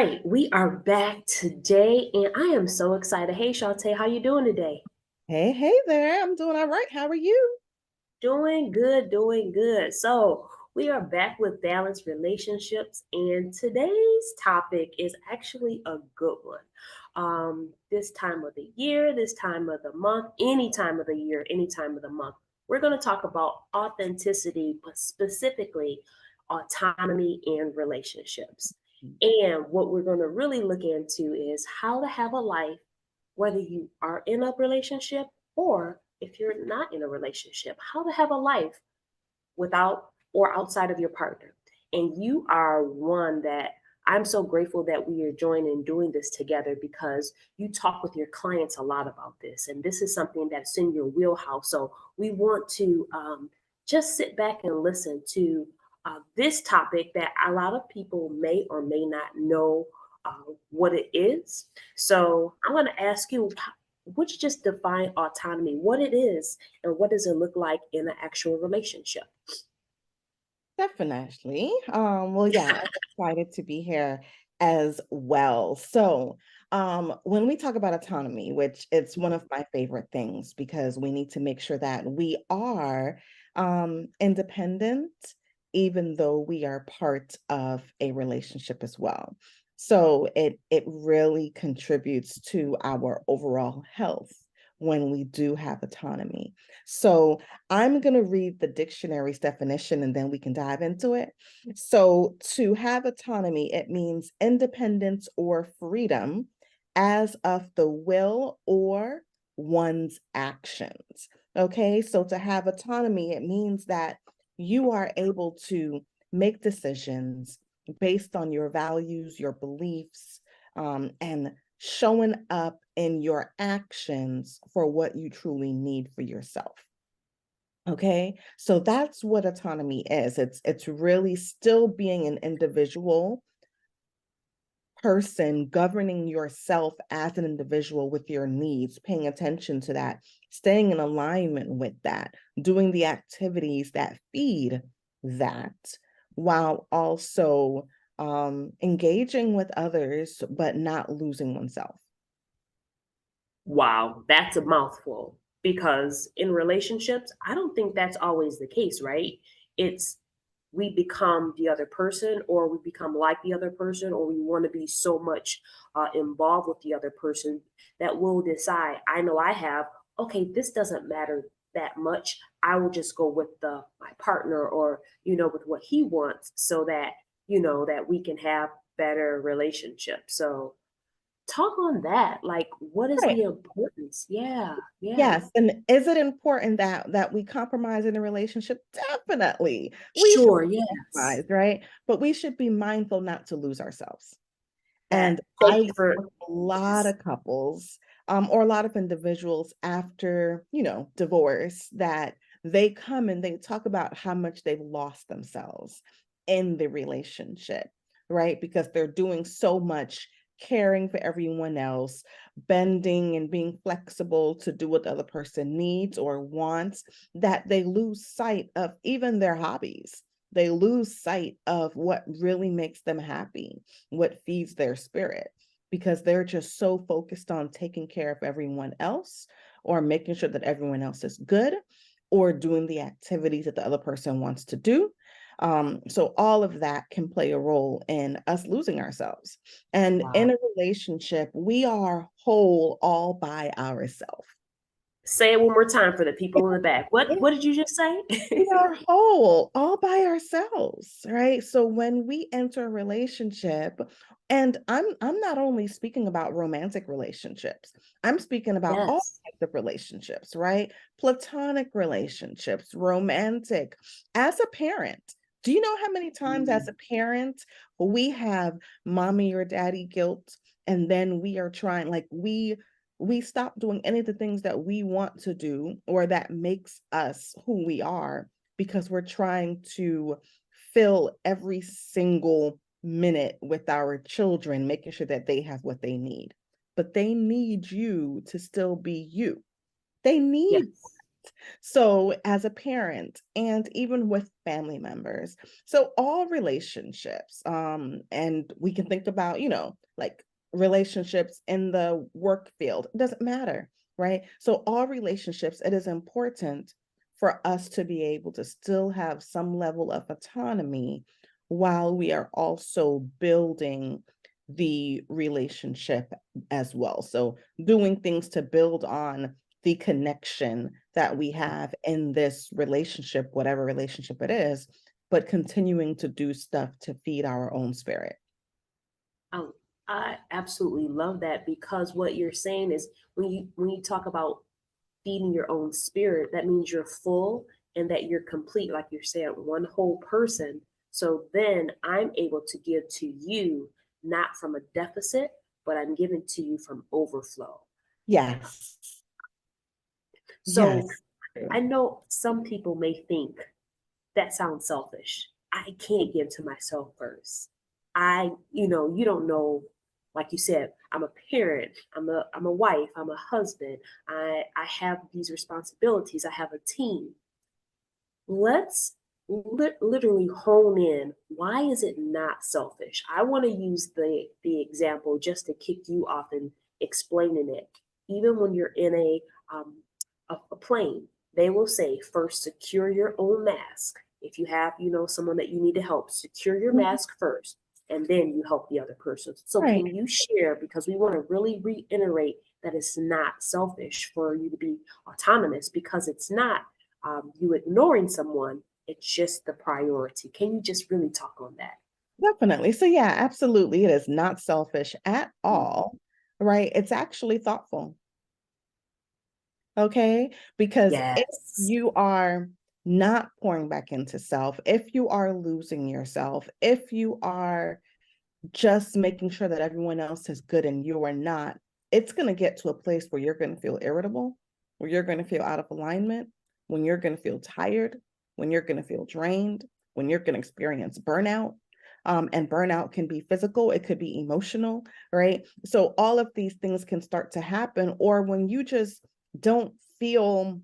right, we are back today, and I am so excited. Hey, Chaute, how you doing today? Hey there. I'm doing all right. How are you? Doing good, doing good. So we are back with balanced relationships, and today's topic is actually a good one. This time of the year, this time of the month, any time of the year, any time of the month, we're going to talk about authenticity, but specifically autonomy and relationships. And what we're going to really look into is how to have a life, whether you are in a relationship or if you're not in a relationship, how to have a life without or outside of your partner. And you are one that I'm so grateful that we are joining doing this together because you talk with your clients a lot about this. And this is something that's in your wheelhouse. So we want to just sit back and listen to this topic that a lot of people may or may not know what it is. So I'm going to ask you, would you just define autonomy, what it is, and what does it look like in an actual relationship? Definitely. Well, yeah, I'm excited to be here as well. When we talk about autonomy, which it's one of my favorite things because we need to make sure that we are independent, even though we are part of a relationship as well. So it really contributes to our overall health when we do have autonomy. So I'm going to read the dictionary's definition and then we can dive into it. So, to have autonomy, it means independence or freedom as of the will or one's actions. Okay, so to have autonomy, it means that you are able to make decisions based on your values, your beliefs, and showing up in your actions for what you truly need for yourself. Okay, so that's what autonomy is. It's really still being an individual person, governing yourself as an individual with your needs, paying attention to that, staying in alignment with that, doing the activities that feed that, while also engaging with others, but not losing oneself. Wow, that's a mouthful because in relationships, I don't think that's always the case, right? It's we become the other person or we become like the other person or we want to be so much involved with the other person that we'll decide, I know I have, okay, this doesn't matter that much. I will just go with the my partner or, with what he wants so that, that we can have better relationships. So talk on that. Like, what is Right. the importance? Yeah, yeah. Yes, and is it important that we compromise in a relationship? Definitely. We should Sure, yes. compromise, right? But we should be mindful not to lose ourselves. That And thank I you work for with a lot yes. of couples, or a lot of individuals after, divorce, that they come and they talk about how much they've lost themselves in the relationship, right? Because they're doing so much caring for everyone else, bending and being flexible to do what the other person needs or wants, that they lose sight of even their hobbies. They lose sight of what really makes them happy, what feeds their spirit, because they're just so focused on taking care of everyone else or making sure that everyone else is good or doing the activities that the other person wants to do. So all of that can play a role in us losing ourselves. And in Wow. a relationship, we are whole all by ourselves. Say it one more time for the people in the back. What did you just say? We are whole all by ourselves, right? So when we enter a relationship, and I'm not only speaking about romantic relationships, I'm speaking about all Yes. types of relationships, right? Platonic relationships, romantic. As a parent, do you know how many times as Mm. a parent we have mommy or daddy guilt, and then we are trying, like we stop doing any of the things that we want to do or that makes us who we are because we're trying to fill every single minute with our children, making sure that they have what they need. But they need you to still be you. They need, Yes. So, as a parent and even with family members, so all relationships, and we can think about, like relationships in the work field, it doesn't matter, right? So, all relationships, it is important for us to be able to still have some level of autonomy while we are also building the relationship as well. So, doing things to build on the connection that we have in this relationship, whatever relationship it is, but continuing to do stuff to feed our own spirit. Um, I absolutely love that because what you're saying is when you talk about feeding your own spirit, that means you're full and that you're complete, like you're saying, one whole person. So then I'm able to give to you not from a deficit, but I'm giving to you from overflow. Yes. So Yes. I know some people may think that sounds selfish. I can't give to myself first. You don't know, like you said, I'm a parent, I'm a wife, I'm a husband. I have these responsibilities. I have a team. Let's literally hone in. Why is it not selfish? I want to use the example just to kick you off and explaining it. Even when you're in a plane, they will say first secure your own mask. If you have someone that you need to help, secure your Mhm. mask first, and then you help the other person. So Right. can you share, because we want to really reiterate that it's not selfish for you to be autonomous, because it's not you ignoring someone, it's just the priority. Can you just really talk on that? Definitely. So, yeah, absolutely. It is not selfish at Mhm. all, right? It's actually thoughtful. Okay. Because if Yes. you are not pouring back into self, if you are losing yourself, if you are just making sure that everyone else is good and you are not, it's going to get to a place where you're going to feel irritable, where you're going to feel out of alignment, when you're going to feel tired, when you're going to feel drained, when you're going to experience burnout. And burnout can be physical, it could be emotional, right? So all of these things can start to happen, or when you just don't feel,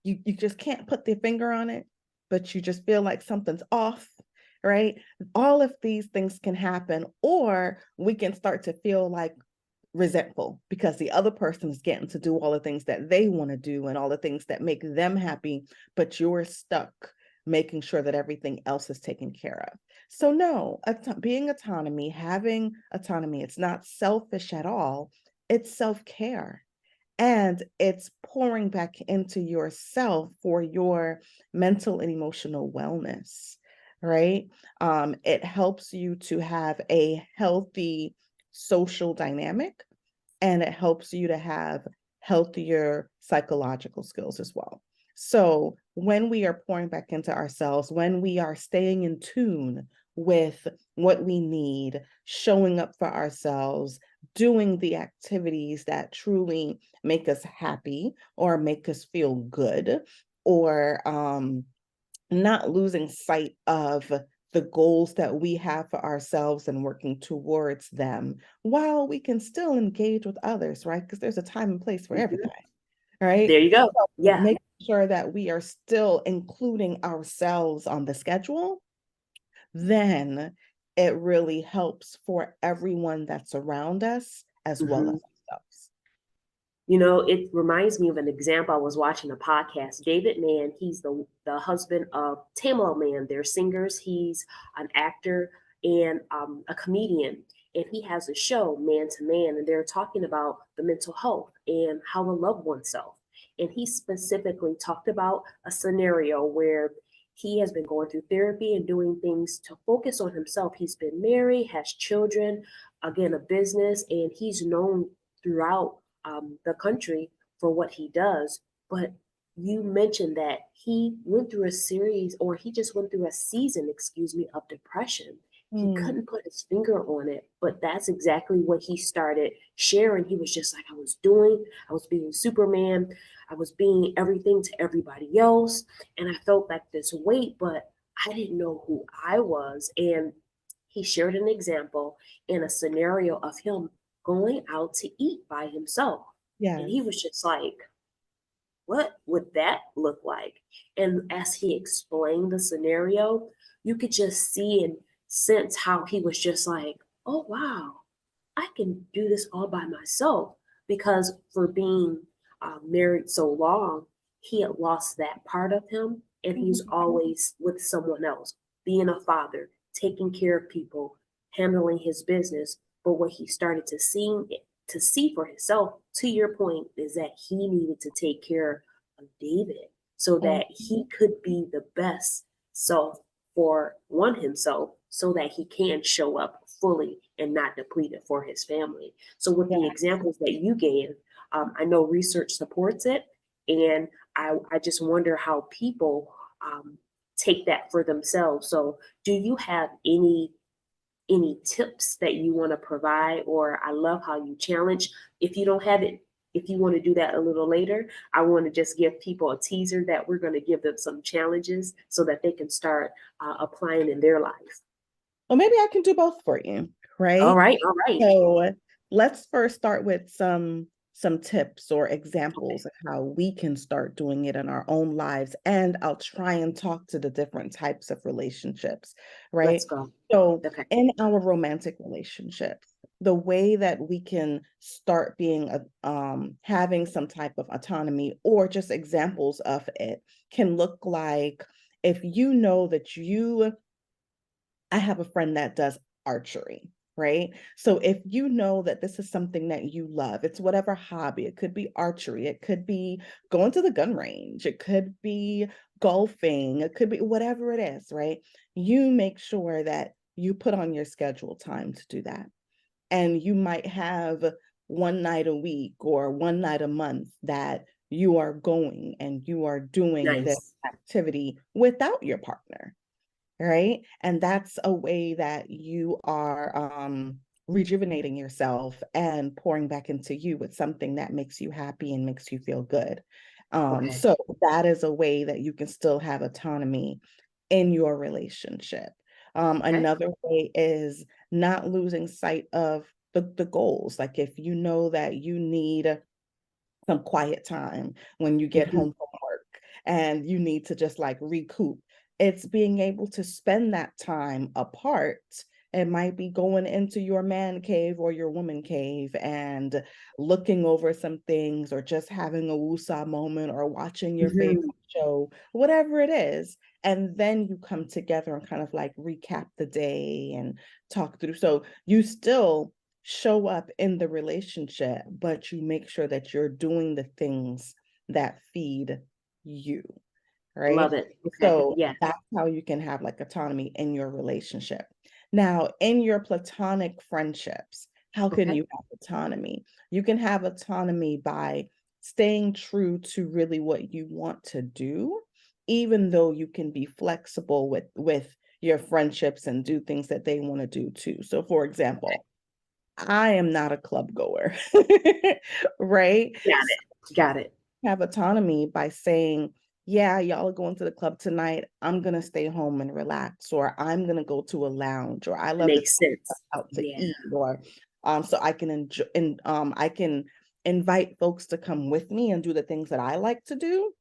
you just can't put the finger on it, but you just feel like something's off, right? All of these things can happen, or we can start to feel like resentful because the other person is getting to do all the things that they want to do and all the things that make them happy, but you're stuck making sure that everything else is taken care of. So no, being autonomy, having autonomy, it's not selfish at all. It's self-care. And it's pouring back into yourself for your mental and emotional wellness, right? It helps you to have a healthy social dynamic, and it helps you to have healthier psychological skills as well. So, when we are pouring back into ourselves, when we are staying in tune with what we need, showing up for ourselves, doing the activities that truly make us happy or make us feel good, or not losing sight of the goals that we have for ourselves and working towards them while we can still engage with others, right? Because there's a time and place for Mhm. everything, right? There you go. So Yeah. making sure that we are still including ourselves on the schedule, then it really helps for everyone that's around us as well as Mhm. ourselves. It reminds me of an example. I was watching a podcast. David Mann, he's the husband of Tamala Mann. They're singers. He's an actor and a comedian. And he has a show, Man to Man, and they're talking about the mental health and how to love oneself. And he specifically talked about a scenario where he has been going through therapy and doing things to focus on himself. He's been married, has children, again, a business, and he's known throughout the country for what he does. But you mentioned that he went through a series, or he just went through a season, excuse me, of depression. He Mm, couldn't put his finger on it, but that's exactly what he started sharing. He was just like, I was being Superman, I was being everything to everybody else, and I felt like this weight, but I didn't know who I was. And he shared an example in a scenario of him going out to eat by himself. And yes. he was just like, what would that look like? And as he explained the scenario, you could just see and sense how he was just like, oh, wow, I can do this all by myself. Because for being married so long, he had lost that part of him, and he's Mhm. always with someone else, being a father, taking care of people, handling his business. But what he started to see for himself, to your point, is that he needed to take care of David so that he Mhm. could be the best self for one himself, so that he can show up fully and not depleted for his family. So with Yeah. the examples that you gave, I know research supports it, and I just wonder how people take that for themselves. So do you have any tips that you want to provide? Or I love how you challenge. If you don't have it, if you want to do that a little later, I want to just give people a teaser that we're going to give them some challenges so that they can start applying in their life. Well, maybe I can do both for you, All right? right, all right. So let's first start with some tips or Okay, examples of how we can start doing it in our own lives. And I'll try and talk to the different types of relationships, let's right? go. So Okay. in our romantic relationships, the way that we can start being having some type of autonomy or just examples of it can look like if you know that I have a friend that does archery, right? So if you know that this is something that you love, it's whatever hobby, it could be archery, it could be going to the gun range, it could be golfing, it could be whatever it is, right? You make sure that you put on your schedule time to do that. And you might have one night a week or one night a month that you are going and you are doing this Nice. activity without your partner, right? And that's a way that you are rejuvenating yourself and pouring back into you with something that makes you happy and makes you feel good. Okay. So that is a way that you can still have autonomy in your relationship. Okay. Another way is not losing sight of the goals. Like if you know that you need some quiet time when you get Hmm. home from work and you need to just like recoup. It's being able to spend that time apart. It might be going into your man cave or your woman cave and looking over some things or just having a woosah moment or watching your favorite Hmm. show, whatever it is. And then you come together and kind of like recap the day and talk through. So you still show up in the relationship, but you make sure that you're doing the things that feed you, Love right? it. Okay. So Yes. that's how you can have like autonomy in your relationship. Now, in your platonic friendships, how can Okay. you have autonomy? You can have autonomy by staying true to really what you want to do, even though you can be flexible with your friendships and do things that they want to do too. So for example, I am not a club goer, right? Got So it. Got it. have autonomy by saying, yeah, y'all are going to the club tonight. I'm gonna stay home and relax, or I'm gonna go to a lounge, or I It love to makes take stuff sense. out to Yeah. eat, or so I can enjoy and I can invite folks to come with me and do the things that I like to do.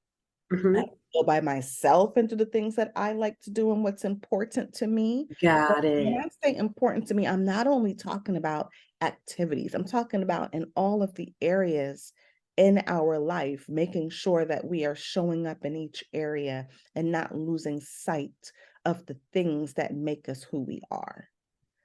I Hmm. go by myself and do the things that I like to do and what's important to me. But Got when it. I say important to me, I'm not only talking about activities, I'm talking about in all of the areas in our life, making sure that we are showing up in each area and not losing sight of the things that make us who we are.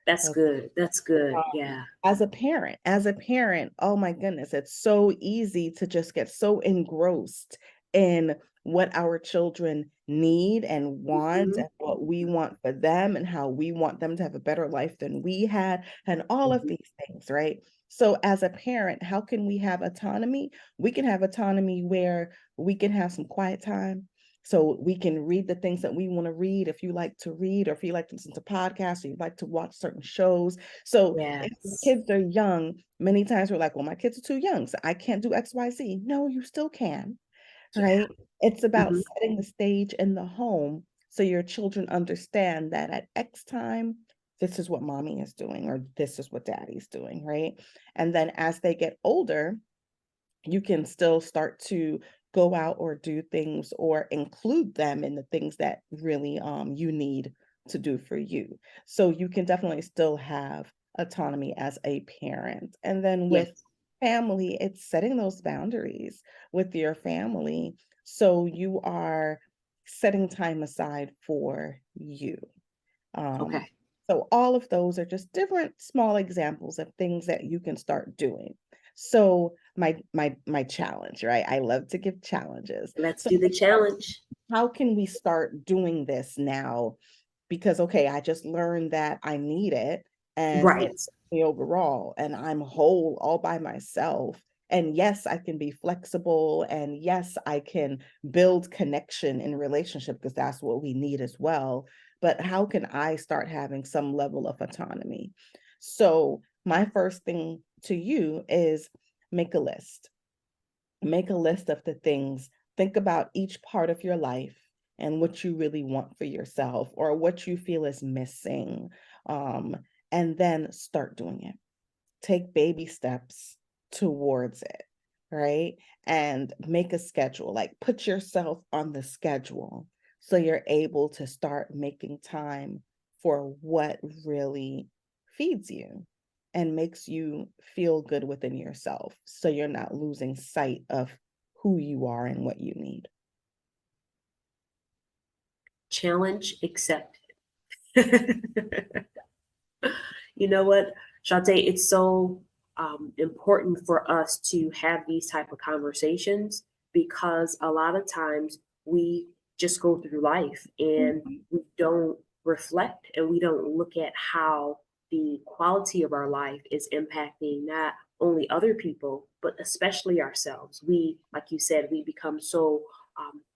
That's Okay. good. That's good. Yeah. As a parent, oh my goodness, it's so easy to just get so engrossed in what our children need and want Hmm. and what we want for them and how we want them to have a better life than we had and all of Hmm. these things, right? So as a parent, how can we have autonomy? We can have autonomy where we can have some quiet time. So we can read the things that we want to read if you like to read, or if you like to listen to podcasts, or you like to watch certain shows. So if the Yes. kids are young, many times we're like, well, my kids are too young, so I can't do XYZ. No, you still can, Yeah. right? It's about Hmm. setting the stage in the home so your children understand that at X time, this is what mommy is doing, or this is what daddy's doing, right? And then as they get older, you can still start to go out or do things or include them in the things that really you need to do for you. So you can definitely still have autonomy as a parent. And then with Yes. family, it's setting those boundaries with your family. So you are setting time aside for you. Um, Okay. so all of those are just different small examples of things that you can start doing. So my challenge, right? I love to give challenges. Let's So do the challenge. how can we start doing this now? Because, okay, I just learned that I need it and Right. it's me overall, and I'm whole all by myself. And yes, I can be flexible. And yes, I can build connection in relationship because that's what we need as well. But how can I start having some level of autonomy? So, my first thing to you is make a list. Make a list of the things. Think about each part of your life and what you really want for yourself or what you feel is missing. Um, and then start doing it. Take baby steps towards it, right? And make a schedule, like put yourself on the schedule so you're able to start making time for what really feeds you and makes you feel good within yourself. So you're not losing sight of who you are and what you need. Challenge accepted. You know what, Chaute, it's so important for us to have these type of conversations because a lot of times we just go through life and Mhm. we don't reflect and we don't look at how the quality of our life is impacting not only other people but especially ourselves. We, like you said, we become so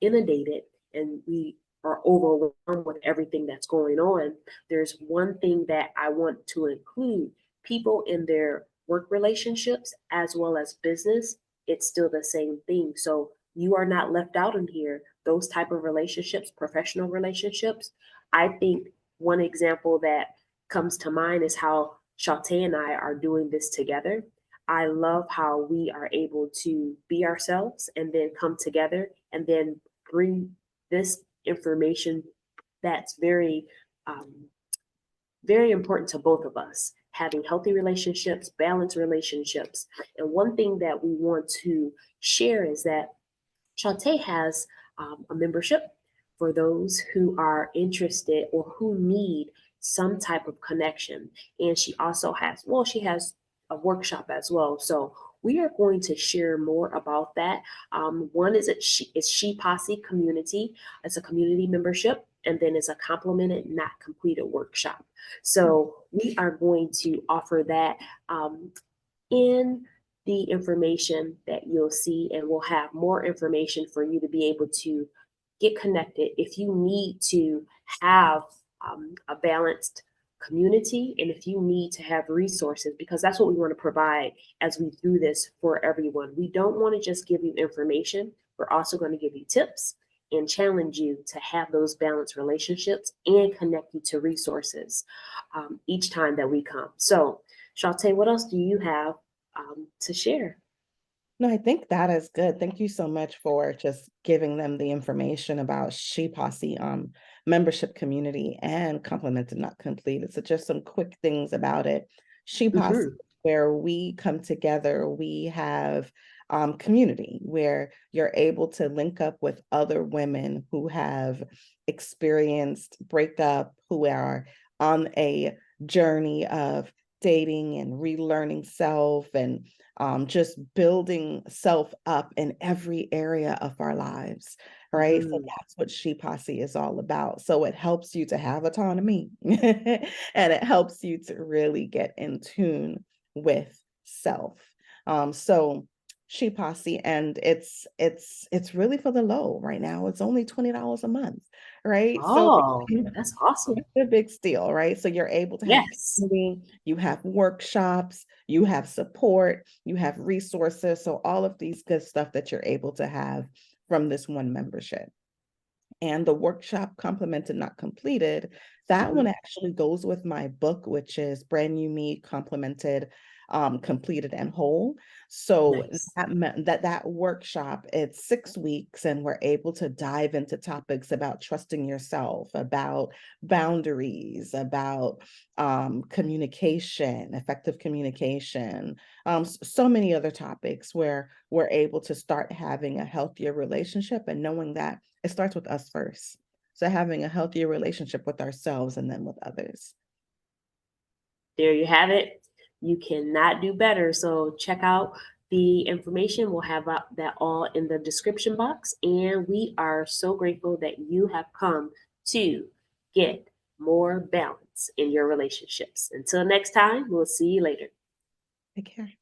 inundated and we are overwhelmed with everything that's going on. There's one thing that I want to include: people in their work relationships as well as business. It's still the same thing. So you are not left out in here. Those type of relationships, professional relationships, I think one example that comes to mind is how Chaute and I are doing this together. I love how we are able to be ourselves and then come together and then bring this information that's um, very important to both of us: having healthy relationships, balanced relationships. And one thing that we want to share is that Chaute has a membership for those who are interested or who need some type of connection. And she also has, well, she has a workshop as well. So we are going to share more about that. One is She Posse Community. It's a community membership, and then it's a complemented, not completed workshop. So we are going to offer that in the information that you'll see, and we'll have more information for you to be able to get connected if you need to have a balanced community and if you need to have resources, because that's what we want to provide as we do this for everyone. We don't want to just give you information, we're also going to give you tips and challenge you to have those balanced relationships and connect you to resources each time that we come. So Chaute, what else do you have to share? No, I think that is good. Thank you so much for just giving them the information about She Posse membership community and Complemented Not Completed. So just some quick things about it. She Posse, Mm-hmm. where we come together, we have community where you're able to link up with other women who have experienced breakup, who are on a journey of dating and relearning self and just building self up in every area of our lives, right? So Mm-hmm. that's what She Posse is all about. So it helps you to have autonomy and it helps you to really get in tune with self. So She Posse, and it's really for the low right now. It's only $20 a month, right? So Oh, that's awesome. it's a big steal, right? So you're able to have Yes. community, you have workshops, you have support, you have resources. So all of these good stuff that you're able to have from this one membership. And the workshop Complemented Not Completed, that Mm-hmm. one actually goes with my book, which is Brand New Me Complemented completed and whole. So Nice. that meant that workshop, it's 6 weeks, and we're able to dive into topics about trusting yourself, about boundaries, about communication, effective communication, so many other topics where we're able to start having a healthier relationship and knowing that it starts with us first. So having a healthier relationship with ourselves and then with others. There you have it. You cannot do better. So check out the information. We'll have that all in the description box. And we are so grateful that you have come to get more balance in your relationships. Until next time, we'll see you later. Take care.